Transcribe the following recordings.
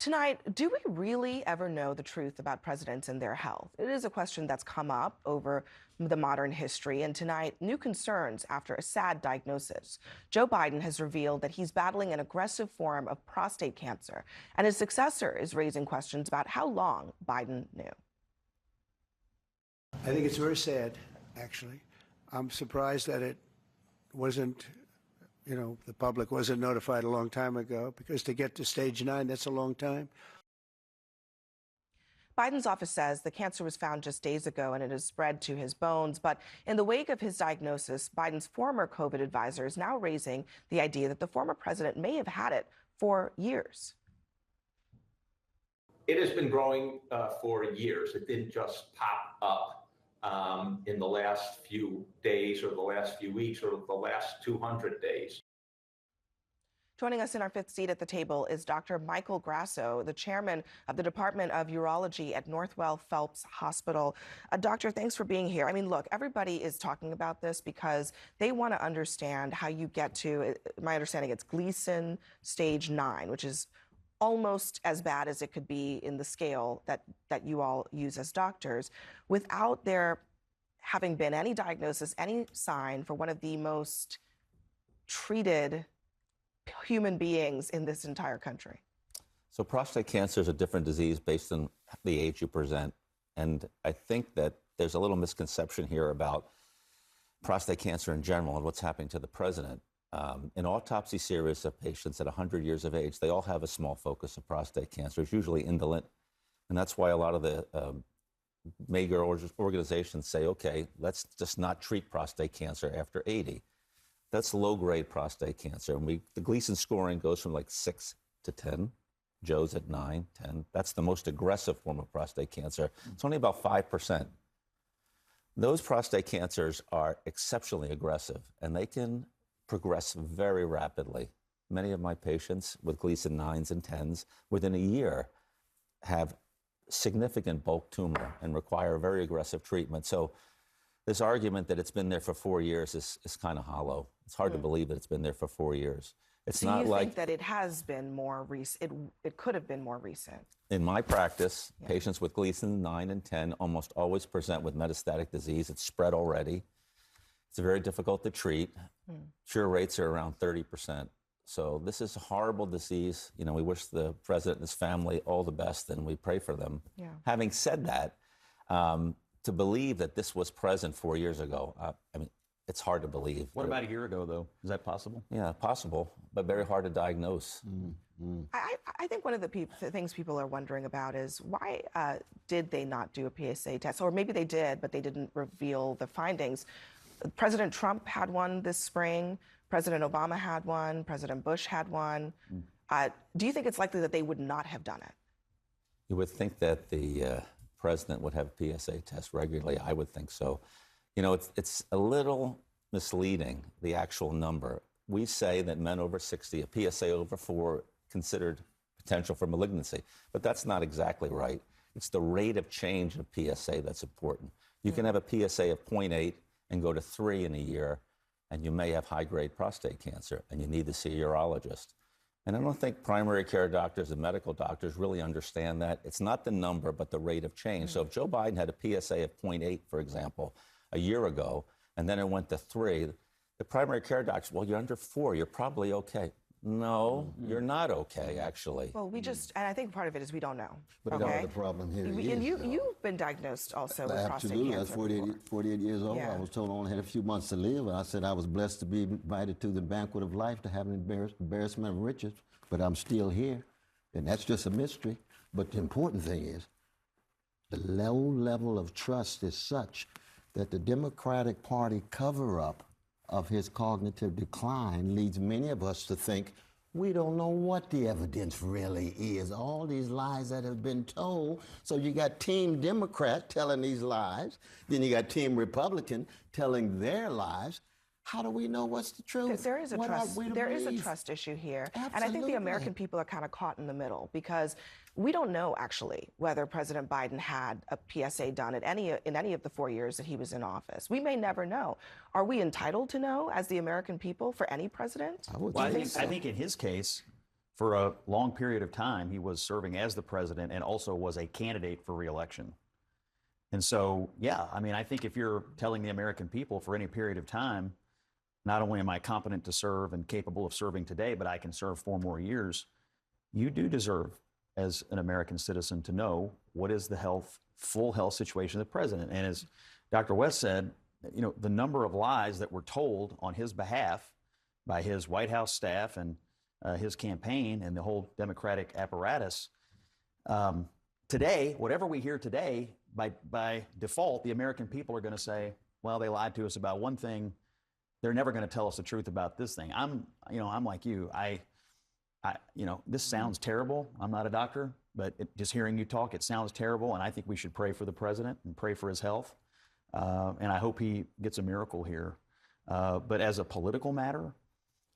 Tonight, do we really ever know the truth about presidents and their health? It is a question that's come up over the modern history, and tonight, new concerns after a sad diagnosis. Joe Biden has revealed that he's battling an aggressive form of prostate cancer, and his successor is raising questions about how long Biden knew. I think it's very sad, actually. I'm surprised that it wasn't, the public wasn't notified a long time ago, because to get to stage 9, that's a long time. Biden's office says the cancer was found just days ago and it has spread to his bones. But in the wake of his diagnosis, Biden's former COVID advisor is now raising the idea that the former president may have had it for years. It has been growing for years. It didn't just pop up in the last few days or the last few weeks or the last 200 days. Joining us in our fifth seat at the table is Dr. Michael Grasso, the chairman of the Department of Urology at Northwell Phelps Hospital. Doctor, thanks for being here. I mean, look, everybody is talking about this because they want to understand how you get to, my understanding, it's Gleason stage 9, which is almost as bad as it could be in the scale that you all use as doctors, without there having been any diagnosis, any sign for one of the most treated human beings in this entire country. So prostate cancer is a different disease based on the age you present. And I think that there's a little misconception here about prostate cancer in general and what's happening to the president. In autopsy series of patients at 100 years of age, they all have a small focus of prostate cancer. It's usually indolent. And that's why a lot of the major organizations say, okay, let's just not treat prostate cancer after 80. That's low-grade prostate cancer. And the Gleason scoring goes from like 6 to 10. Joe's at 9, 10. That's the most aggressive form of prostate cancer. It's only about 5%. Those prostate cancers are exceptionally aggressive, and they can progress very rapidly. Many of my patients with Gleason 9s and 10s, within a year, have significant bulk tumor and require very aggressive treatment. So this argument that it's been there for 4 years is kind of hollow. It's hard to believe that it's been there for 4 years. It's not like... you think that it has been more recent, it could have been more recent? In my practice, patients with Gleason 9 and 10 almost always present with metastatic disease. It's spread already. It's very difficult to treat. Cure rates are around 30%. So this is a horrible disease. You know, we wish the president and his family all the best, and we pray for them. Yeah. Having said that, to believe that this was present 4 years ago, I mean, it's hard to believe. What about a year ago, though? Is that possible? Yeah, possible, but very hard to diagnose. I think one of the things people are wondering about is why did they not do a PSA test? Or maybe they did, but they didn't reveal the findings. President Trump had one this spring. President Obama had one. President Bush had one. Do you think it's likely that they would not have done it? You would think that the president would have a PSA test regularly. I would think so. You know, it's a little misleading, the actual number. We say that men over 60, a PSA over 4, considered potential for malignancy, but that's not exactly right. It's the rate of change of PSA that's important. You can have a PSA of 0.8 and go to 3 in a year, and you may have high-grade prostate cancer, and you need to see a urologist. And I don't think primary care doctors and medical doctors really understand that. It's not the number, but the rate of change. So if Joe Biden had a PSA of 0.8, for example, a year ago, and then it went to 3, the primary care doctors, well, you're under 4, you're probably okay. No, you're not okay, actually. Well, and I think part of it is we don't know. But the problem here is... And you've been diagnosed also with prostate cancer. Absolutely. I was 48 years old. Yeah. I was told I only had a few months to live. And I said I was blessed to be invited to the banquet of life, to have an embarrassment of riches. But I'm still here. And that's just a mystery. But the important thing is the low level of trust is such that the Democratic Party cover-up of his cognitive decline leads many of us to think we don't know what the evidence really is. All these lies that have been told. So you got Team Democrat telling these lies, then you got Team Republican telling their lies. How do we know what's the truth? There is a trust issue here. Absolutely. And I think the American people are kind of caught in the middle because we don't know actually whether President Biden had a PSA done in any of the 4 years that he was in office. We may never know. Are we entitled to know as the American people for any president? I think in his case, for a long period of time, he was serving as the president and also was a candidate for reelection. And so, yeah, I mean, I think if you're telling the American people for any period of time, not only am I competent to serve and capable of serving today, but I can serve 4 more years, you do deserve, as an American citizen, to know what is the full health situation of the president. And as Dr. West said, you know, the number of lies that were told on his behalf by his White House staff and his campaign and the whole Democratic apparatus. Today, whatever we hear today, by default, the American people are going to say, well, they lied to us about one thing. They're never going to tell us the truth about this thing. I'm like you. This sounds terrible. I'm not a doctor, but just hearing you talk, it sounds terrible. And I think we should pray for the president and pray for his health. And I hope he gets a miracle here. But as a political matter,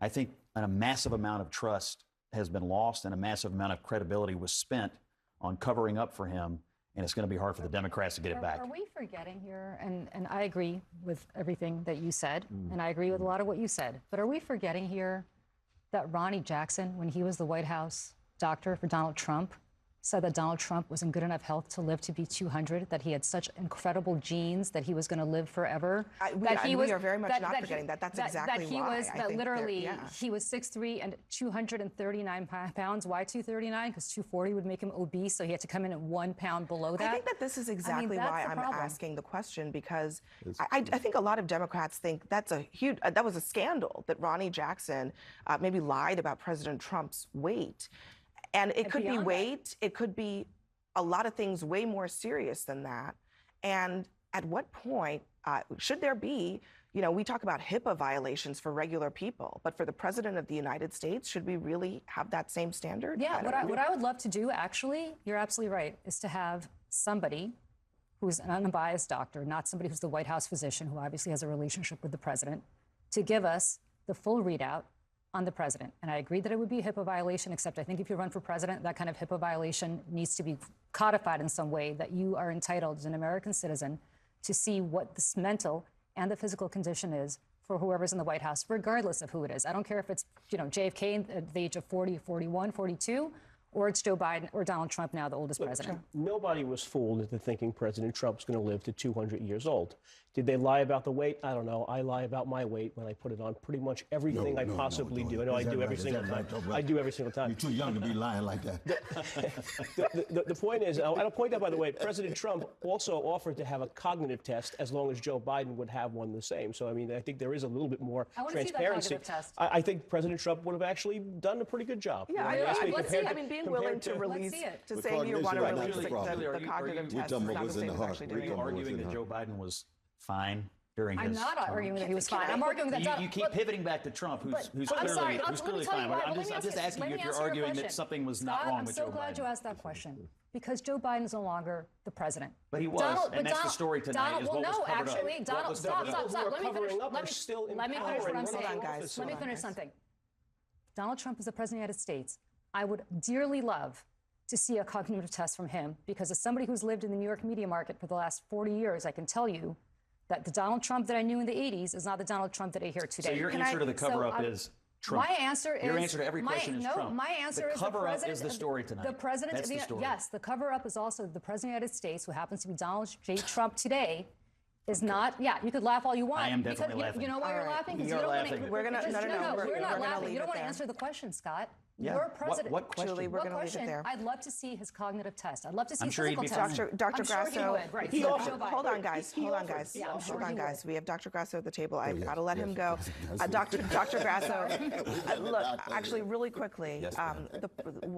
I think a massive amount of trust has been lost and a massive amount of credibility was spent on covering up for him. And it's going to be hard for the Democrats to get it back. Are we forgetting here, and I agree with everything that you said, and I agree with a lot of what you said, but are we forgetting here that Ronnie Jackson, when he was the White House doctor for Donald Trump, said that Donald Trump was in good enough health to live to be 200, that he had such incredible genes that he was going to live forever. We are very much not forgetting that. That's exactly why. He was 6'3" and 239 pounds. Why 239? Because 240 would make him obese, so he had to come in at 1 pound below that. I think that this is exactly why I'm asking the question, because I think a lot of Democrats think that was a scandal that Ronnie Jackson maybe lied about President Trump's weight. And it could be weight, it could be a lot of things way more serious than that. And at what point should there be, we talk about HIPAA violations for regular people, but for the President of the United States, should we really have that same standard? Yeah, what I would love to do, actually, you're absolutely right, is to have somebody who's an unbiased doctor, not somebody who's the White House physician, who obviously has a relationship with the president, to give us the full readout on the president. And I agree that it would be a HIPAA violation, except I think if you run for president, that kind of HIPAA violation needs to be codified in some way, that you are entitled as an American citizen to see what the mental and the physical condition is for whoever's in the White House, regardless of who it is. I don't care if it's, JFK at the age of 40, 41, 42, or it's Joe Biden or Donald Trump, now the oldest president. Nobody was fooled into thinking President Trump's going to live to 200 years old. Did they lie about the weight? I don't know. I lie about my weight when I put it on pretty much everything I possibly do. I know I do every single time. I do every single time. You're too young to be lying like that. The point is, I'll point out, by the way, President Trump also offered to have a cognitive test as long as Joe Biden would have one the same. So, I mean, I think there is a little bit more transparency. See that cognitive test. I think President Trump would have actually done a pretty good job. Yeah, let's see. I mean, being willing to release, to say you want to release the cognitive test is not the same as actually doing it. Are you arguing that Joe Biden was fine during his I'm not term? arguing that he was fine. I'm arguing that you keep pivoting back to Trump, who's clearly fine. I'm just asking you if you're arguing that something was not wrong with Joe Biden. I'm so glad you asked that question, because Joe Biden is no longer the president. But he was, and that's the story tonight. Donald, stop. Let me finish what I'm saying. Guys. Let me finish something. Donald Trump is the president of the United States. I would dearly love to see a cognitive test from him, because as somebody who's lived in the New York media market for the last 40 years, I can tell you that the Donald Trump that I knew in the 80s is not the Donald Trump that I hear today. So your answer to the cover-up is Trump. My answer is... Your answer to every question is Trump. My answer is the cover-up is the story tonight. The president That's the story. Yes, the cover-up is also the president of the United States, who happens to be Donald J. Trump today, is not... Yeah, you could laugh all you want. I am definitely laughing. You know why you're laughing? We are laughing. We're going to... No, you're not laughing. You don't want to there. answer the question, Scott. Yeah. Your president. What question? Julie, we're going to leave it there. I'd love to see his cognitive test. I'd love to see his sure he'd physical be test. Dr. Grasso. Hold on, guys. Hold on, guys. We have Dr. Grasso at the table. I've got to let him go. Dr. Grasso, look, actually, really quickly,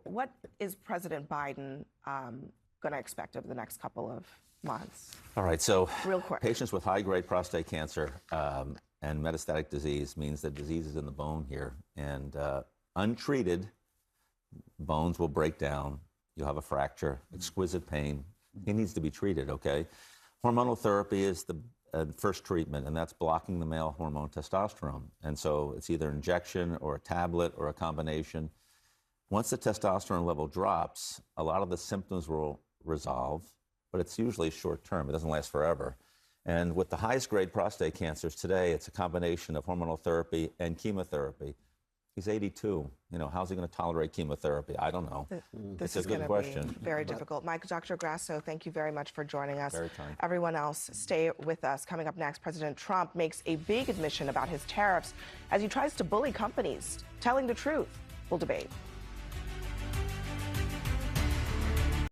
what is President Biden going to expect over the next couple of months? All right, so real quick. Patients with high-grade prostate cancer and metastatic disease means the disease is in the bone here, and untreated, bones will break down. You'll have a fracture, exquisite pain. He needs to be treated, okay? Hormonal therapy is the first treatment, and that's blocking the male hormone testosterone. And so it's either injection or a tablet or a combination. Once the testosterone level drops, a lot of the symptoms will resolve, but it's usually short term. It doesn't last forever. And with the highest grade prostate cancers today, it's a combination of hormonal therapy and chemotherapy. He's 82. You know, how's he going to tolerate chemotherapy? I don't know. This It's a is good going to question. be very difficult. Dr. Grasso, thank you very much for joining us. Very kind. Everyone else, stay with us. Coming up next, President Trump makes a big admission about his tariffs as he tries to bully companies telling the truth. We'll debate.